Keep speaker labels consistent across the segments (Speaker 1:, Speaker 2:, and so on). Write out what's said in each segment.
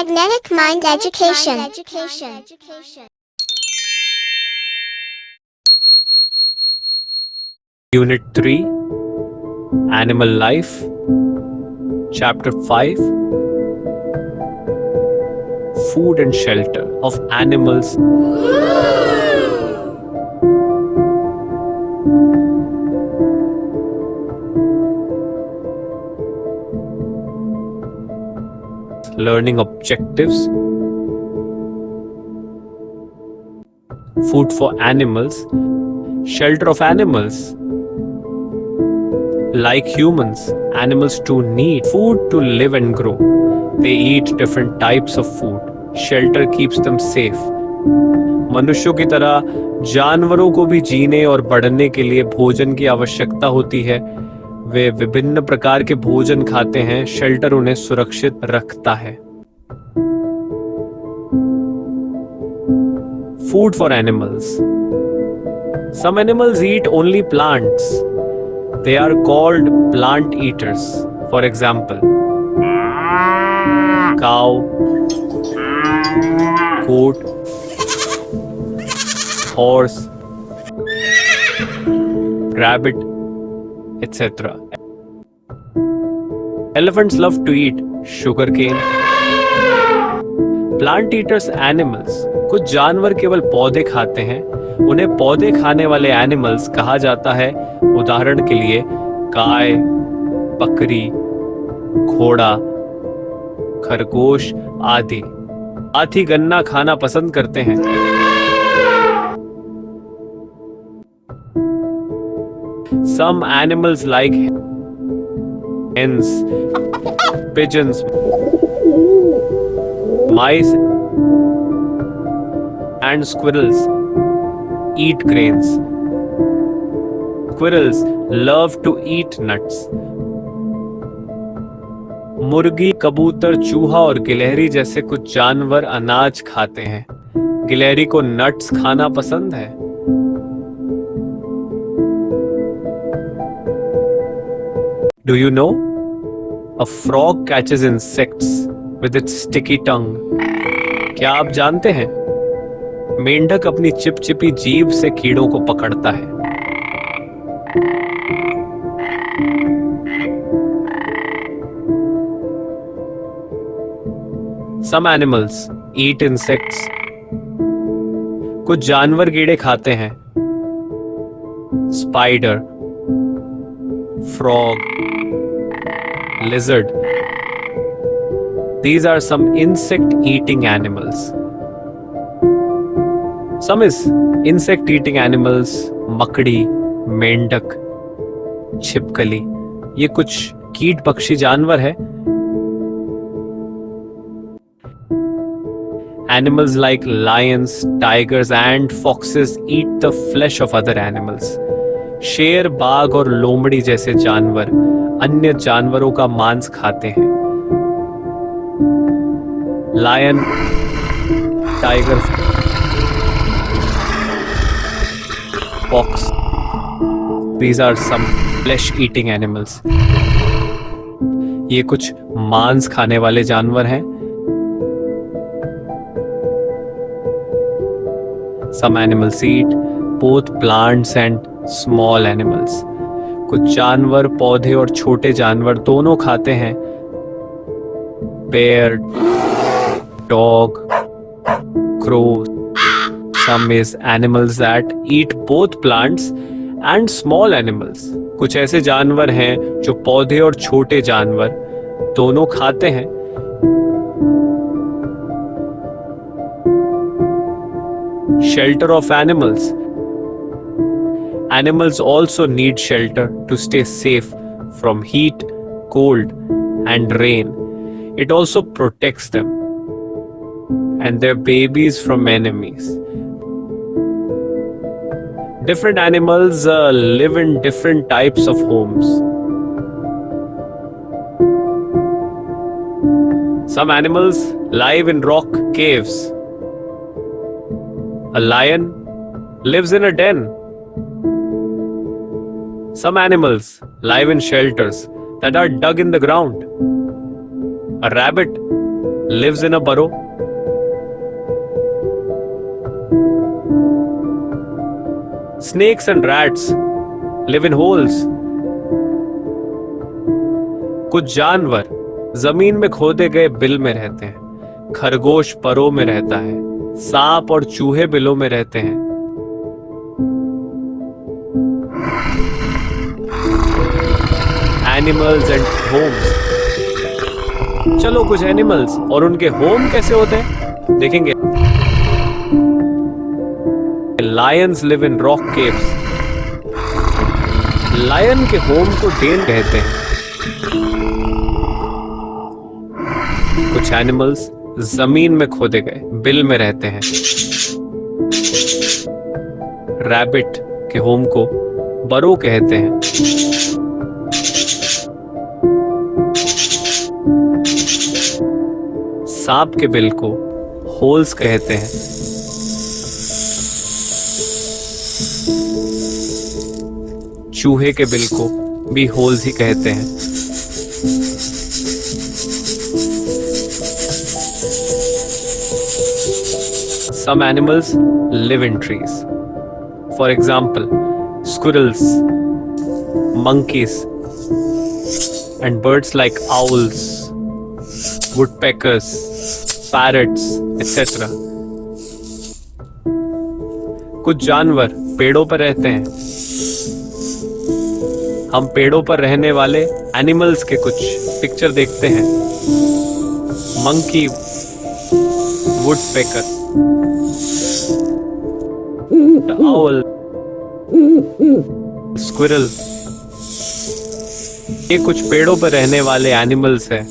Speaker 1: Magnetic Mind Education.
Speaker 2: Unit 3, Animal Life, Chapter 5, Food and Shelter of Animals. Learning objectives. Food for animals, shelter of animals. Like humans, animals too need food to live and grow. They eat different types of food. Shelter keeps them safe. मनुष्यों की तरह जानवरों को भी जीने और बढ़ने के लिए भोजन की आवश्यकता होती है। वे विभिन्न प्रकार के भोजन खाते हैं। शेल्टर उन्हें सुरक्षित रखता है। Food for animals. Some animals eat only plants. They are called plant eaters. For example, cow, goat, horse, rabbit, etc. Elephants love to eat sugarcane. Plant eaters animals. कुछ जानवर केवल पौधे खाते हैं। उन्हें पौधे खाने वाले एनिमल्स कहा जाता है। उदाहरण के लिए गाय, बकरी, घोड़ा, खरगोश आदि। हाथी गन्ना खाना पसंद करते हैं। Some animals like hens, pigeons, mice, and squirrels eat grains. Squirrels love to eat nuts. मुर्गी, कबूतर, चूहा और गिलहरी जैसे कुछ जानवर अनाज खाते हैं। गिलहरी को नट्स खाना पसंद है। Do you know? A frog catches insects with its sticky tongue. क्या आप जानते हैं? मेंढक अपनी चिपचिपी जीभ से कीड़ों को पकड़ता है। Some animals eat insects. कुछ जानवर कीड़े खाते हैं। Spider, frog, lizard. These are some insect-eating animals. Some is insect-eating animals, मकड़ी, मेंढक, छिपकली। ये कुछ कीट पक्षी जानवर है। Animals like lions, tigers and foxes eat the flesh of other animals. शेर, बाघ और लोमड़ी जैसे जानवर अन्य जानवरों का मांस खाते हैं। Lion, tiger, fox. These are some flesh-eating animals. ये कुछ मांस खाने वाले जानवर हैं। Some animals eat both plants and small animals. कुछ जानवर पौधे और छोटे जानवर दोनों खाते हैं। Bear, dog, crow. Some is animals that eat both plants and small animals. कुछ ऐसे जानवर हैं जो पौधे और छोटे जानवर दोनों खाते हैं। Shelter of animals. Animals also need shelter to stay safe from heat, cold, and rain. It also protects them and their babies from enemies. Different animals live in different types of homes. Some animals live in rock caves. A lion lives in a den. Some animals live in shelters that are dug in the ground. A rabbit lives in a burrow? Snakes and rats live in holes. कुछ जानवर जमीन में खोदे गए bill में रहते हैं। खरगोश परों में रहता है। सांप और चूहे बिलों में रहते हैं। Animals and homes. चलो कुछ एनिमल्स और उनके होम कैसे होते हैं देखेंगे। Lions live in rock caves. Lion के होम को डेन कहते हैं। कुछ एनिमल्स जमीन में खोदे गए बिल में रहते हैं। रैबिट के होम को बरो कहते हैं। सांप के बिल को होल्स कहते हैं। चूहे के बिल को भी होल्स ही कहते हैं। Some animals live in trees. For example, squirrels, monkeys, and birds like owls, woodpeckers, parrots, etc. कुछ जानवर पेड़ों पर रहते हैं। हम पेड़ों पर रहने वाले एनिमल्स के कुछ पिक्चर देखते हैं। मंकी, वुडपेकर, owl, स्क्विरल, ये कुछ पेड़ों पर रहने वाले एनिमल्स हैं।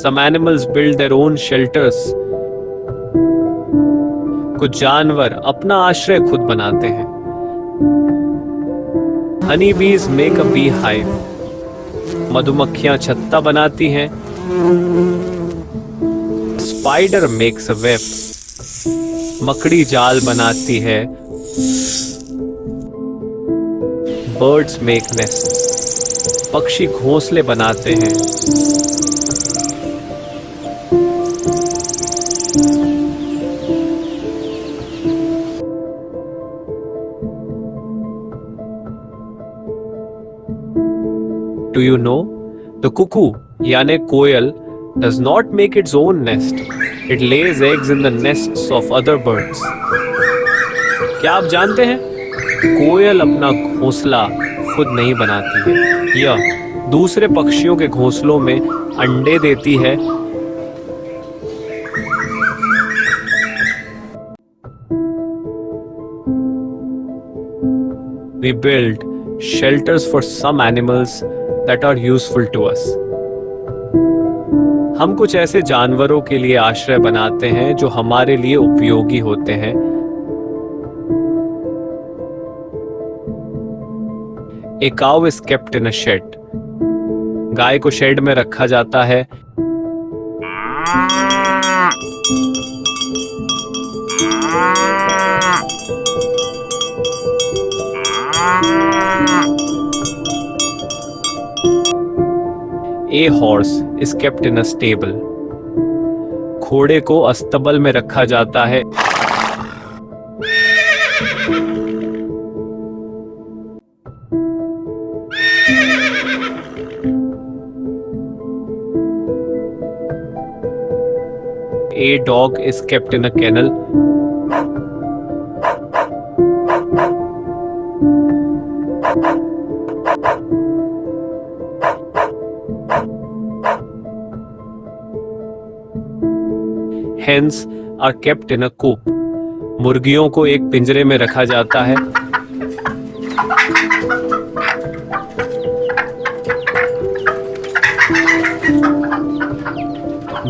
Speaker 2: Some animals build their own shelters. कुछ जानवर अपना आश्रय खुद बनाते हैं। Honey bees make a beehive. मधुमक्खियां छत्ता बनाती हैं। Spider makes a web. मकड़ी जाल बनाती है। Birds make nests. पक्षी घोंसले बनाते हैं। Do you know? The cuckoo, यानी कोयल, does not make its own nest. It lays eggs in the nests of other birds. क्या आप जानते हैं? कोयल अपना घोंसला खुद नहीं बनाती है। यह दूसरे पक्षियों के घोंसलों में अंडे देती है। We build shelters for some animals that are useful to us. हम कुछ ऐसे जानवरों के लिए आश्रय बनाते हैं जो हमारे लिए उपयोगी होते हैं। A cow is kept in a shed. गाय को शेड में रखा जाता है। A horse is kept in a stable. घोड़े को अस्तबल में रखा जाता है। A dog is kept in a kennel. Hens are kept in a coop. मुर्गियों को एक पिंजरे में रखा जाता है।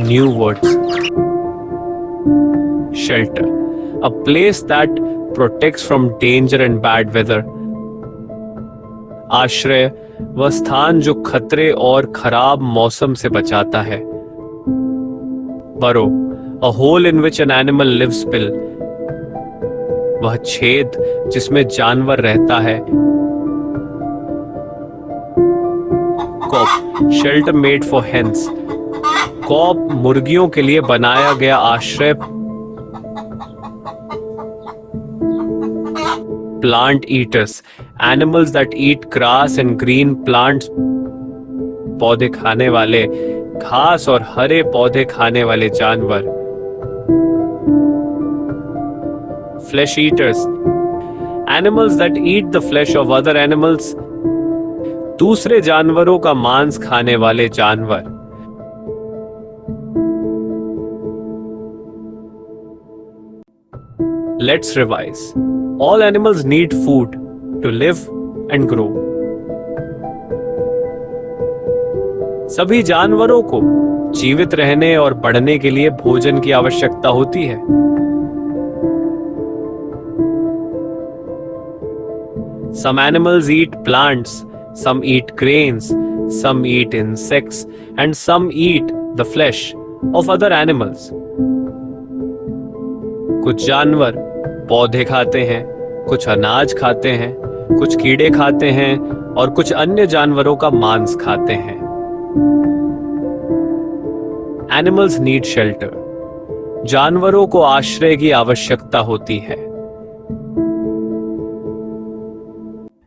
Speaker 2: New words. Shelter. A place that protects from danger and bad weather. आश्रय वह स्थान जो खतरे और खराब मौसम से बचाता है। Burrow. A hole in which an animal lives below. वह छेद जिसमें जानवर रहता है। Coop shelter made for hens. Coop मुर्गियों के लिए बनाया गया आश्रय। Plant eaters animals that eat grass and green plants, पौधे खाने वाले, घास और हरे पौधे खाने वाले जानवर। Flesh eaters animals that eat the flesh of other animals, दूसरे जानवरों का मांस खाने वाले जानवर। Let's revise. All animals need food to live and grow. सभी जानवरों को जीवित रहने और बढ़ने के लिए भोजन की आवश्यकता होती है। Some animals eat plants, some eat grains, some eat insects, and some eat the flesh of other animals. कुछ जानवर पौधे खाते हैं, कुछ अनाज खाते हैं, कुछ कीड़े खाते हैं और कुछ अन्य जानवरों का मांस खाते हैं। Animals need shelter. जानवरों को आश्रय की आवश्यकता होती है।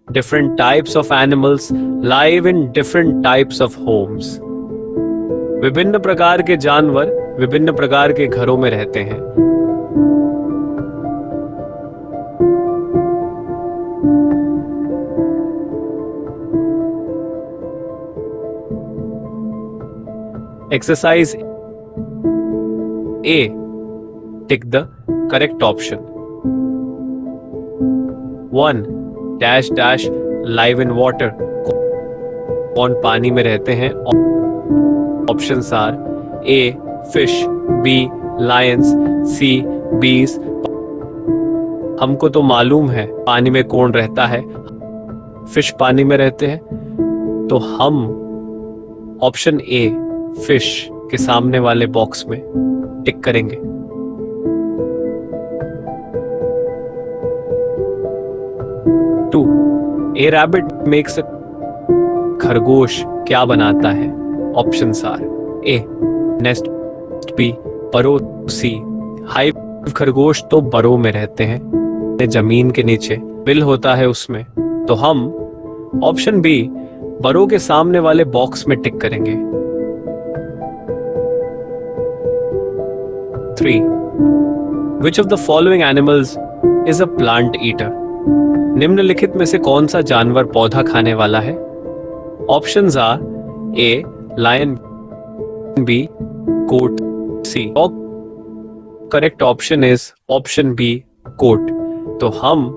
Speaker 2: Different types of animals live in different types of homes. विभिन्न प्रकार के जानवर विभिन्न प्रकार के घरों में रहते हैं। Exercise A. Tick the correct option. 1. Dash dash live in water. कौन पानी में रहते हैं? Options are A. Fish, B. Lions, C. Bees. हमको तो मालूम है पानी में कौन रहता है। फिश पानी में रहते हैं, तो हम ऑप्शन ए फिश के सामने वाले बॉक्स में टिक करेंगे। 2. ए रैबिट मेक्स अ खरगोश क्या बनाता है? Options are A nest, B burrow, C hive. खरगोश तो बरो में रहते हैं, जमीन के नीचे बिल होता है उसमें, तो हम ऑप्शन बी बरो के सामने वाले बॉक्स में टिक करेंगे। 3. Which of the following animals is a plant eater? निम्नलिखित में से कौन सा जानवर पौधा खाने वाला है? Options are A lion, B goat, C. Correct option is option B goat। तो हम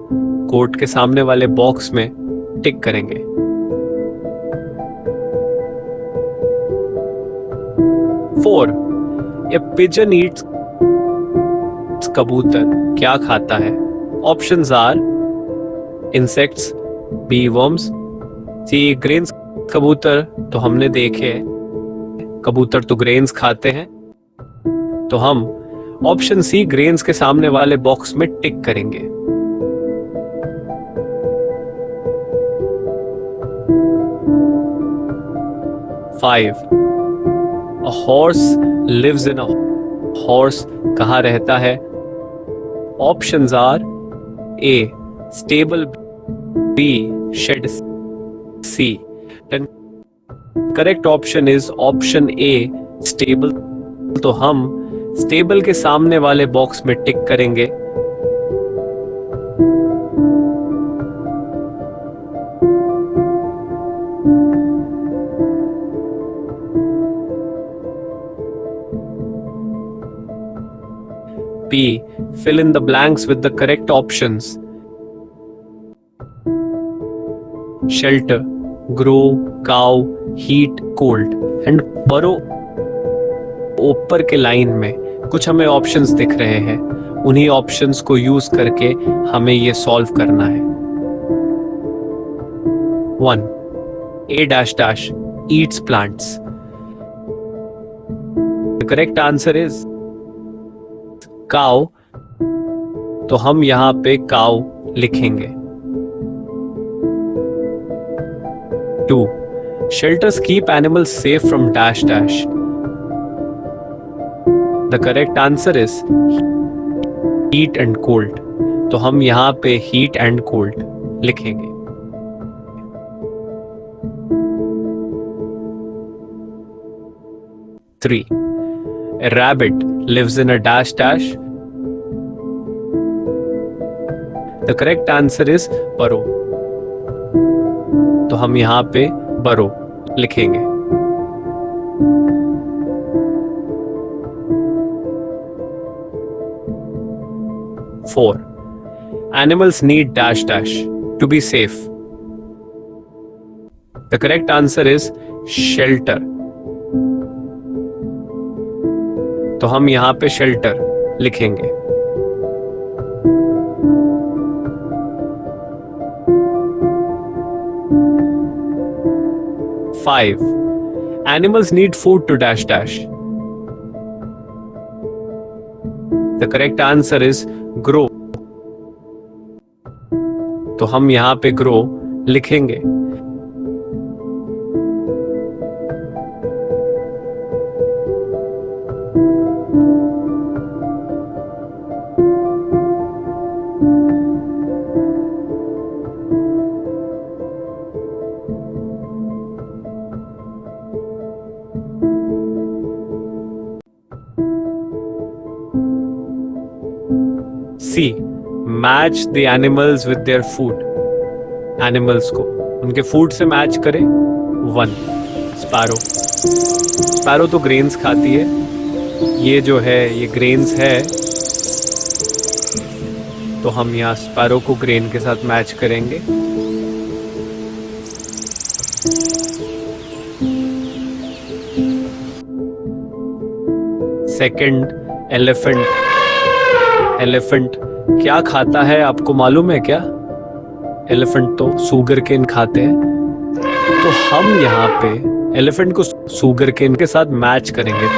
Speaker 2: goat के सामने वाले बॉक्स में टिक करेंगे। 4. A pigeon eats कबूतर क्या खाता है? Options are insects, B worms, C grains. कबूतर तो हमने देखे, कबूतर तो ग्रेन्स खाते हैं, तो हम ऑप्शन सी ग्रेन्स के सामने वाले बॉक्स में टिक करेंगे। 5. A horse lives in a horse कहाँ रहता है? Options are A stable, B shed, C. Correct option is option A stable. तो हम स्टेबल के सामने वाले बॉक्स में टिक करेंगे। B. Fill in the blanks with the correct options. Shelter, grow, cow, heat, cold and burrow। ऊपर के line में कुछ हमें ऑप्शंस दिख रहे हैं, उन्हीं ऑप्शंस को यूज करके हमें ये सॉल्व करना है। 1. A dash dash eats plants. The correct answer is cow. तो हम यहां पे काउ लिखेंगे। 2. Shelters keep animals safe from dash dash. The correct answer is heat and cold. तो हम यहाँ पे heat and cold लिखेंगे. Three. A rabbit lives in a dash dash. The correct answer is burrow. तो हम यहाँ पे burrow लिखेंगे. Four. Animals need dash dash to be safe. The correct answer is shelter. तो हम यहाँ पे shelter लिखेंगे. Five. Animals need food to dash dash. The correct answer is grow. तो हम यहाँ पे grow लिखेंगे. C. Match the animals with their food. Animals को उनके फूड से मैच करें. 1. स्पैरो. स्पैरो तो ग्रेन्स खाती है. ये जो है ये ग्रेन्स है, तो हम यहाँ स्पैरो को ग्रेन के साथ मैच करेंगे. Second, elephant. एलिफेंट क्या खाता है आपको मालूम है क्या? एलिफेंट तो सुगर केन खाते हैं. तो हम यहाँ पे एलिफेंट को सुगर केन के साथ मैच करेंगे.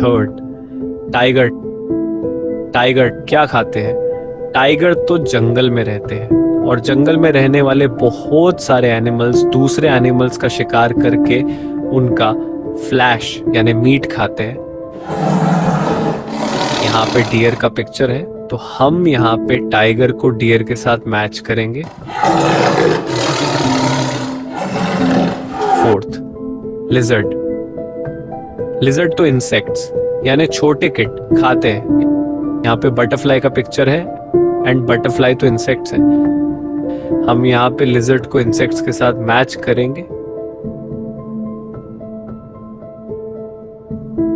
Speaker 2: Third, tiger. टाइगर क्या खाते हैं? टाइगर तो जंगल में रहते हैं और जंगल में रहने वाले बहुत सारे एनिमल्स दूसरे एनिमल्स का शिकार करके उनका फ्लैश यानी मीट खाते हैं. यहाँ पे डियर का पिक्चर है, तो हम यहाँ पे टाइगर को डियर के साथ मैच करेंगे. Fourth, lizard. लिजर्ड तो इंसेक्ट्स यानी छोटे किट खाते हैं. यहाँ पे बटरफ्लाई का पिक्चर है एंड बटरफ्लाई तो इंसेक्ट्स है. हम यहाँ पे लिजर्ड को इंसेक्ट्स के साथ मैच करेंगे.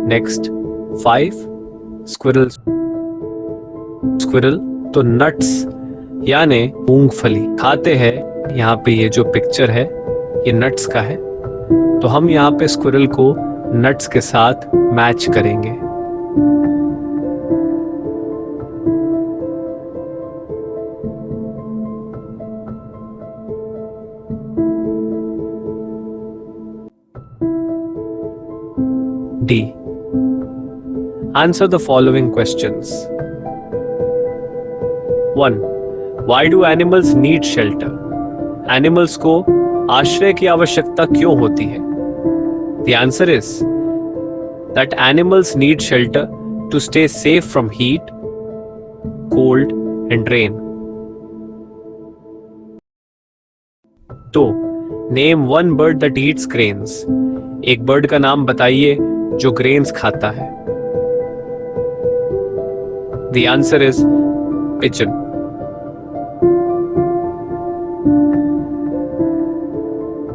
Speaker 2: नेक्स्ट 5. स्क्विरल. स्क्विरल तो नट्स यानी मूंगफली खाते हैं. यहाँ पे ये जो पिक्चर है ये नट्स का है, तो हम यहाँ पे स्क्विरल को नट्स के साथ मैच करेंगे. D. Answer the following questions. 1. Why do animals need shelter? Animals को आश्रय की आवश्यकता क्यों होती है? The answer is that animals need shelter to stay safe from heat, cold and rain. 2. Name one bird that eats grains. एक bird का नाम बताइए जो ग्रेन्स खाता है. The answer is pigeon.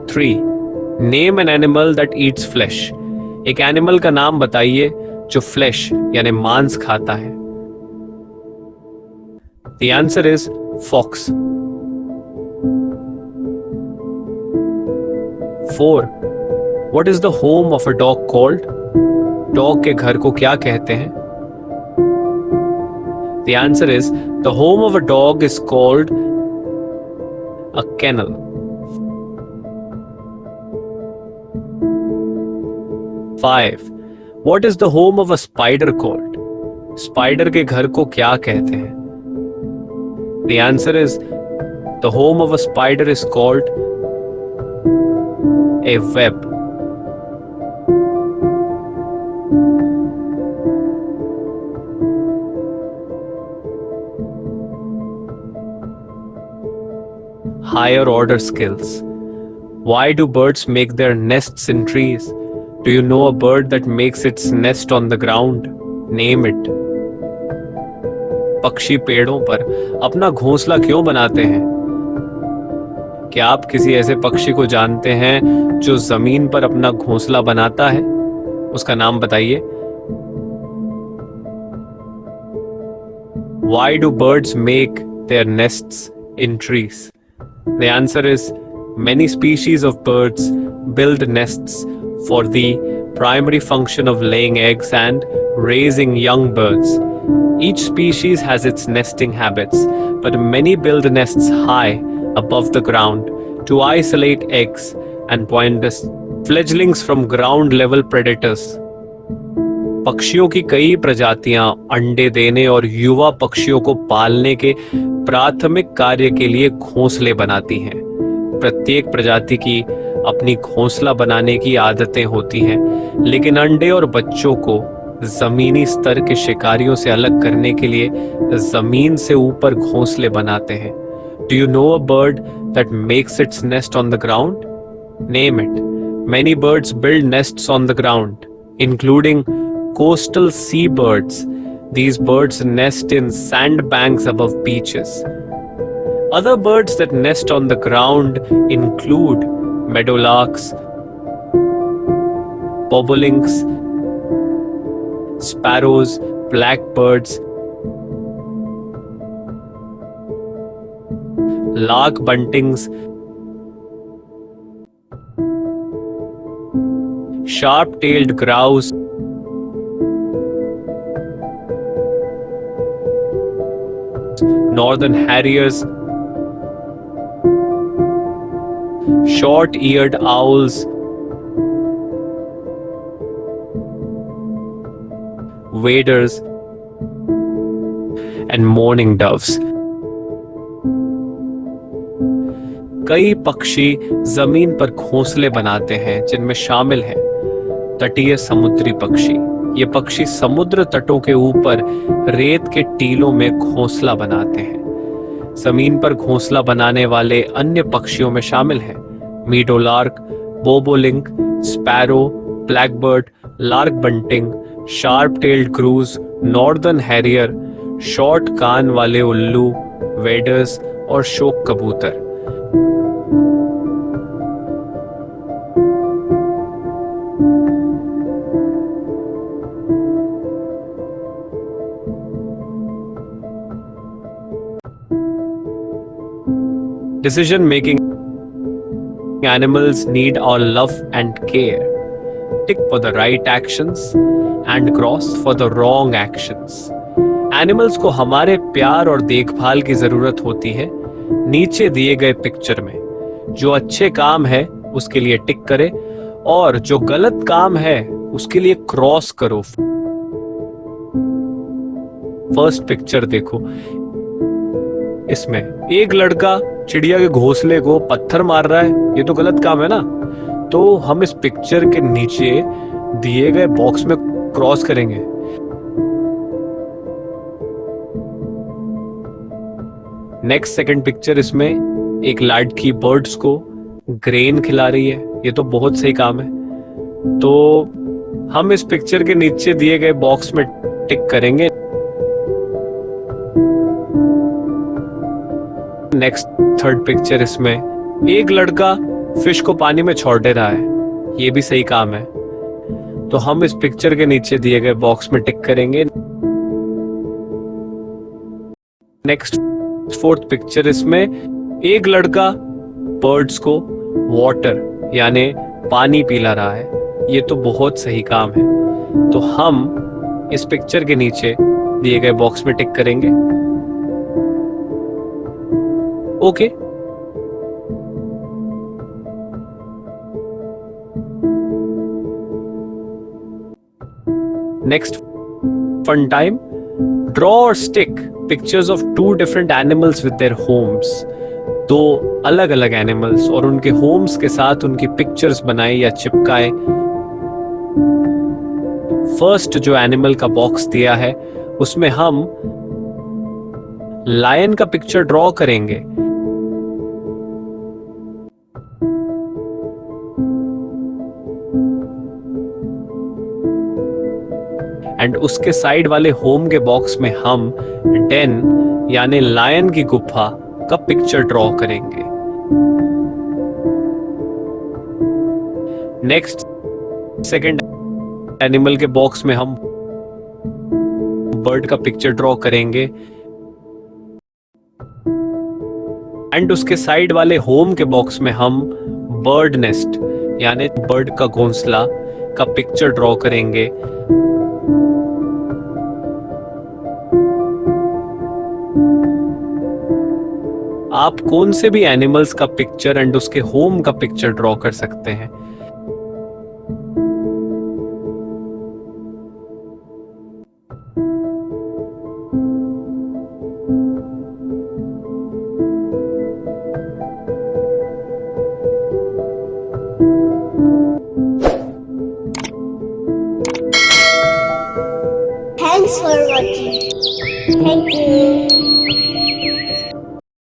Speaker 2: 3. Name an animal that eats flesh. एक animal का नाम बताइए जो फ्लैश यानी मांस खाता है. The answer is fox. 4. What is the home of a dog called? Dog के घर को क्या कहते हैं? The answer is the home of a dog is called a kennel. 5. What is the home of a spider called? Spider के घर को क्या कहते हैं? The answer is the home of a spider is called a web. Higher order skills. Why do birds make their nests in trees? Do you know a bird that makes its nest on the ground? Name it. पक्षी पेड़ों पर अपना घोंसला क्यों बनाते हैं? क्या आप किसी ऐसे पक्षी को जानते हैं जो जमीन पर अपना घोंसला बनाता है? उसका नाम बताइए। Why do birds make their nests in trees? The answer is many species of birds build nests for the primary function of laying eggs and raising young birds. Each species has its nesting habits, but many build nests high above the ground to isolate eggs and point the fledglings from ground level predators. पक्षियों की कई प्रजातियां अंडे देने और युवा पक्षियों को पालने के प्राथमिक कार्य के लिए घोंसले बनाती हैं। प्रत्येक प्रजाति की अपनी घोंसला बनाने की आदतें होती हैं, लेकिन अंडे और बच्चों को जमीनी स्तर के शिकारियों से अलग करने के लिए जमीन से ऊपर घोंसले बनाते हैं। Do you know a bird that makes its nest on the ground? Name it. Many birds build nests on the ground, including coastal seabirds. These birds nest in sandbanks above beaches. Other birds that nest on the ground include meadowlarks, bobolinks, sparrows, blackbirds, lark buntings, sharp-tailed grouse, northern harriers, short-eared owls, waders, and mourning doves. कई पक्षी जमीन पर घोंसले बनाते हैं, जिनमें शामिल हैं तटीय समुद्री पक्षी। ये पक्षी समुद्र तटों के ऊपर रेत के टीलों में घोंसला बनाते हैं। जमीन पर घोंसला बनाने वाले अन्य पक्षियों में शामिल हैं meadowlark, bobolink, sparrow, blackbird, lark bunting, sharp tailed grouse, northern harrier, short कान वाले उल्लू, वेडर्स और शोक कबूतर। Decision making animals need our love and care. Tick for the right actions and cross for the wrong actions. Animals को हमारे प्यार और देखभाल की जरूरत होती है। नीचे दिए गए पिक्चर में जो अच्छे काम है उसके लिए टिक करें और जो गलत काम है उसके लिए क्रॉस करो। फर्स्ट पिक्चर देखो, इसमें एक लड़का चिड़िया के घोंसले को पत्थर मार रहा है। ये तो गलत काम है ना, तो हम इस पिक्चर के नीचे दिए गए बॉक्स में क्रॉस करेंगे। नेक्स्ट सेकंड पिक्चर, इसमें एक लड़की बर्ड्स को ग्रेन खिला रही है। ये तो बहुत सही काम है, तो हम इस पिक्चर के नीचे दिए गए बॉक्स में टिक करेंगे। नेक्स्ट थर्ड पिक्चर, इसमें एक लड़का फिश को पानी में छोड़ दे रहा है। ये भी सही काम है, तो हम इस पिक्चर के नीचे दिए गए बॉक्स में टिक करेंगे। नेक्स्ट फोर्थ पिक्चर, इसमें एक लड़का बर्ड्स को वाटर यानी पानी पिला रहा है। ये तो बहुत सही काम है, तो हम इस पिक्चर के नीचे दिए गए बॉक्स में टिक करेंगे। Okay. Next fun time, draw और stick pictures of two different animals with their homes. दो अलग अलग एनिमल्स और उनके होम्स के साथ उनकी पिक्चर्स बनाए या चिपकाए। फर्स्ट जो एनिमल का बॉक्स दिया है उसमें हम लायन का पिक्चर ड्रॉ करेंगे। एंड उसके साइड वाले होम के बॉक्स में हम डेन यानी लायन की गुफा का पिक्चर ड्रॉ करेंगे। नेक्स्ट सेकंड एनिमल के बॉक्स में हम बर्ड का पिक्चर ड्रॉ करेंगे एंड उसके साइड वाले होम के बॉक्स में हम बर्ड नेस्ट यानी बर्ड का घोंसला का पिक्चर ड्रॉ करेंगे। आप कौन से भी एनिमल्स का पिक्चर एंड उसके होम का पिक्चर ड्रॉ कर सकते हैं।
Speaker 1: Thanks for watching. Thank you.